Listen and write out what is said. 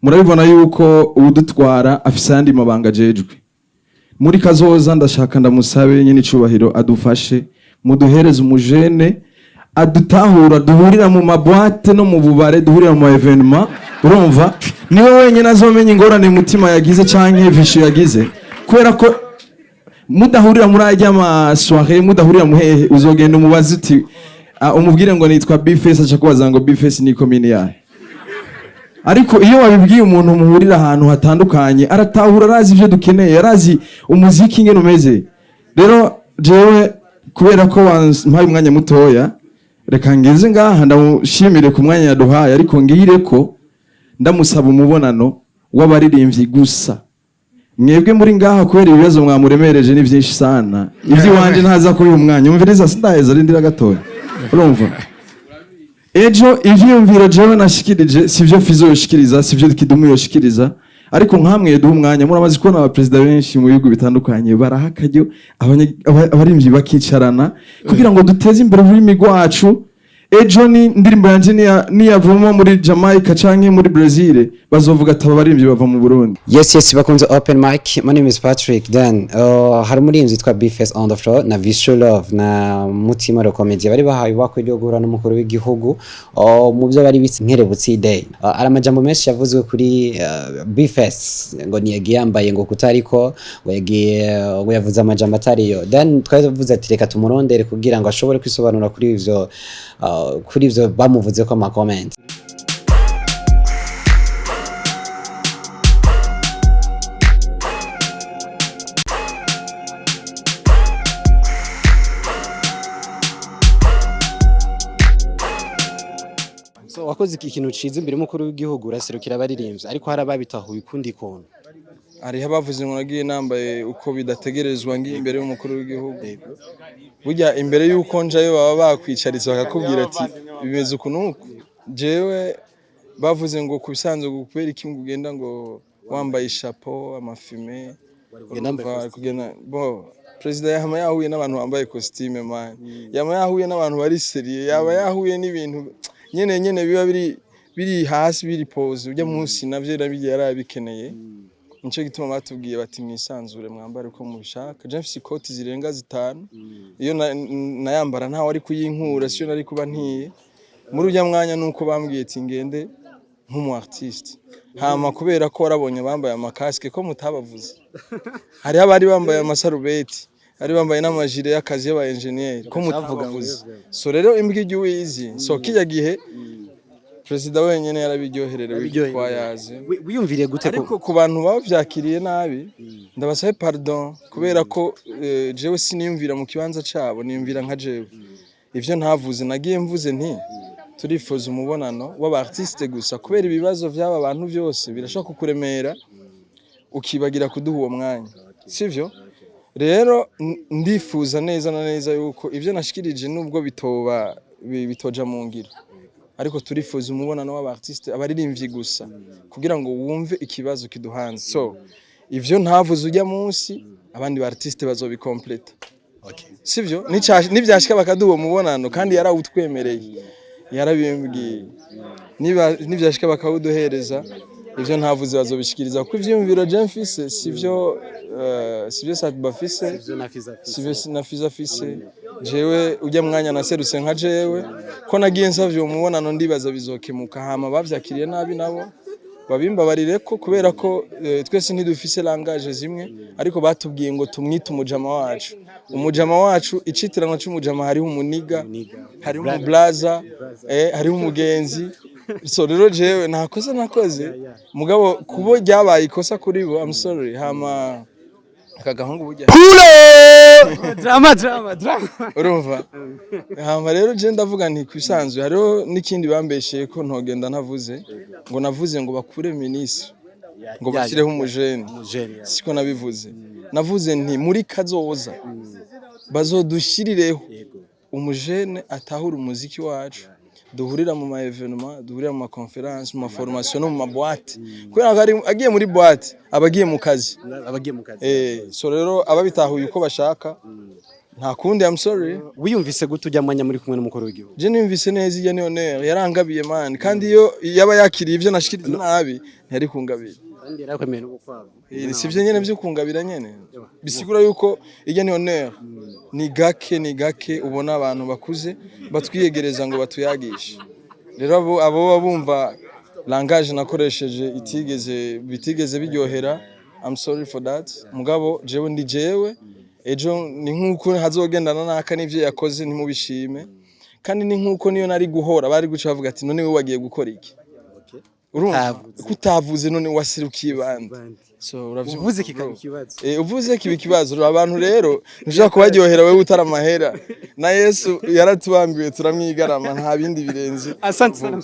murabibona yuko udutwara afise andi mabanga jejwe muri kazoza ndashaka ndamusabe nyine icubahiro adufashe muduhereze umujene adutahura duhurira mu mabwate no mu bubare duhurira mu evenement urumva niwe wenyine azomenya ingorane mutima yagize canke visho yagize kubera ko mudahurira muri ajya ma soirée mudahurira muhehe uzogenda umubazi uti umubwire ngo nitwa Bface acha kubaza ngo Bface ni komine yahe ariko iyo wabibwiye umuntu muhurira ahantu hatandukanye aratahura arazi ivyo dukeneye arazi umuziki ngene umeze rero jewe kubera ko wampaye umwanya mutoya reka ngeze ngaha ndamushimire ku mwanya yaduhaye ariko ngire ko ndamusaba umubonano w'abaririmbyi gusa mwebwe muri ngaha kubera ibibazo mwamuremereje ni byinshi sana ivyo wanje ntaza kuri umwanya umviriza sindaheza rindira gatoya urumva ejo ivyumviro jewe nashikirije sivyo Fizo yoshikiriza sivyo Kidumu yoshikiriza ariko nkamwe duha umwanya muramaze kubona aba president benshi mu bihugu bitandukanye barahakajyo abarimvyi bakicarana kugira ngo duteze imbere ururimi rwacu ejo ni ndirimbo yanje niyavuma muri Jamaica canke muri Brazil bazovuga ati abarimvyi bava mu Burundi. Yes bakunze open mic. My name is Patrick. Then hari umurimvyi yitwa Bface on the floor na Visual Love na Mutima ro comedy bari bahaye bakwe ryo guhura n'umukuru w'igihugu mu byo bari bitsinkerebutsi day. Aramajambo menshi yavuzwe kuri Bface ngo niyagiye yambaye ngo kutariko ngo yagiye ngo yavuze amajambo atariyo. Then twavuze ati reka tumurondere kugira ngo ashobore kwisobanura kuri ivyo bamuvuze ko ama comment. So wakoze ikintu ciza imbere mukuru w'igihugu uraserukira abaririmbyi ariko harababitaho bikundi kontu. Ari habavuze ngo nagiye nambaye uko bidategerezwa ngi imbere y'umukuru w'igihugu. Burya imbere y'uko njayo baba bakwicaritse bakakubwira ati bimeze kuntu jewe bavuze ngo kubisanzwe gukubera iki ngugenda ngo wambaye chapeau amafime kugenda Prezida yama yahuye n'abantu bambaye costume man yama yahuye n'abantu bari serieux yaba yahuye n'ibintu nyene biba biri hasi biri pose ujya munsi navyo nabigiye yarabikeneye nico gituma batubwiye bati mwisanzure mwambare uko mubishaka je mfise ikoti zirenga 5 iyo nayambara nta wari kuyinkura siyo nari kuba ntiye muri ujya mwanya nuko bambwiye ati ngende nk'umu artiste hama kubera ko warabonye bambaye amakaske ko mutabavuze hari abari bambaye amasarubeti ari bambaye n'amajire y'akazi y'aba engineer ko mutavuze so rero imbwi igiwizi so kijya gihe Prezida wenyene yarabiryoherera bitwayaze wiyumviriye gute ariko ku bantu bavyakiriye nabi ndabasabe pardon kubera ko jewe siniyumvira mu kibanza cabo niyumvira nka jewe ivyo ntavuze nagiye mvuze nti turifuza umubonano w'abartiste gusa kubera ibibazo by'aba bantu byose birashaka kukuremera ukibagira kuduha uwo mwanya sivyo rero ndifuza neza na neza yuko ivyo nashikirije nubwo bitoja mu ngiro ariko turifuza umubonano w'abartiste abaririmbyi gusa kugira ngo wumve ikibazo kiduhanze so ivyo ntavuze ujya munsi abandi bartiste bazobicomplete sivyo nivyashika bakaduha umubonano kandi yarawutwemereye yarabimbwiye nivyashika bakawuduhereza ivyo ntavuze bazobishikiriza kuko ivyumviro je mfise sivyo Satbafise sivyo nafiza fise jewe ujya mwanya naserutse nka jewe ko nagiye nsavye umubonano ndibaza bizokemuka hama bavyakiriye nabi nabo babimbabarire ko kubera ko twese ntidufise langage zimwe ariko batubwiye ngo tumwite umujama wacu icitirano cy'umujama hariho umuniga hariho umublaza hariho umugenzi so rero jewe nakoze mugabo kubo ryabaye ikosa kuri bo I'm sorry hama akagahungu bujya drama urumva hama rero je ndavuga nti kwisanzwe hariho n'ikindi bambesheye ko ntogenda navuze ngo navuze ngo bakure ministre ngo bashyireho umujene siko nabivuze navuze nti muri kazoza bazodushirireho umujene atahura umuziki wacu duhurira mu ma evenement duhurira mu ma conference mu ma formation no mu ma boîte kubera agiye muri boîte abagiye mu kazi so rero ababitahuye uko bashaka nta kundi I'm sorry. wiyumvise gute ujya mwanya muri kumwe n'umukuru w'igihugu? Je nimvise neza iyo ni honneur yarangabiye man kandi iyo yaba yakiriye ivyo nashikiriza nabi ntiyari kungabira. Kandi yarakwemeye n'ubukwavu. Sivyo nyene vyo kungabira nyene. Bisigura yuko iyo ni honneur. Ni gake ubona abantu bakuze batwiyegereza ngo batuyagishe. Rero abo bumva langage nakoresheje bitigeze biryohera. I'm sorry for that. Mugabo jewe ndi jewe ejo ni nkuko hazogendana naka n'ivyo yakoze ntimubishime kandi ni nkuko niyo nari guhora bari guca bavuga ati none we wagiye gukora iki? Urumva kutavuze none wasirukiye bandi. So uvuze kikaba ikibazo. Uvuze kiba ikibazo abantu rero nshaka kubaryohera wewe utaramahera na Yesu yaratubambiwe turamwigarama nta bindi birenze. Asante sana.